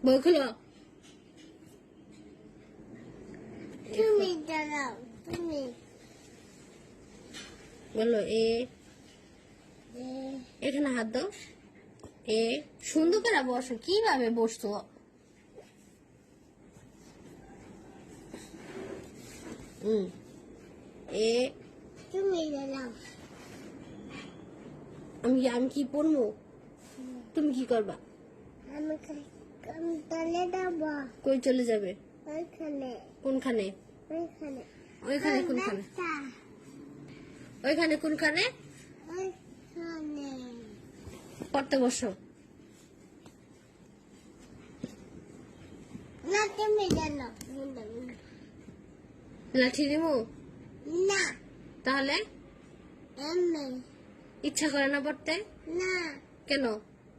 বই খুলো। তুমি দাঁড়াও, তুমি বলো এ, এখানে হাত দাও। এ, সুন্দর করে বসো। কিভাবে বসছো? এ, তুমি দাঁড়াও। আমি কি পড়বো? তুমি কি করবা? আমি চলে যাবো। কই চলে যাবে? ওইখানে, কোনখানে? ওইখানে, ওইখানে কোনখানে? ওইখানে কোনখানে? ওইখানে। পড়তে বসো। না তুমি জানো লাঠি দিবো? না, তাহলে এমনি ইচ্ছা করে না পড়তে? না। কেন?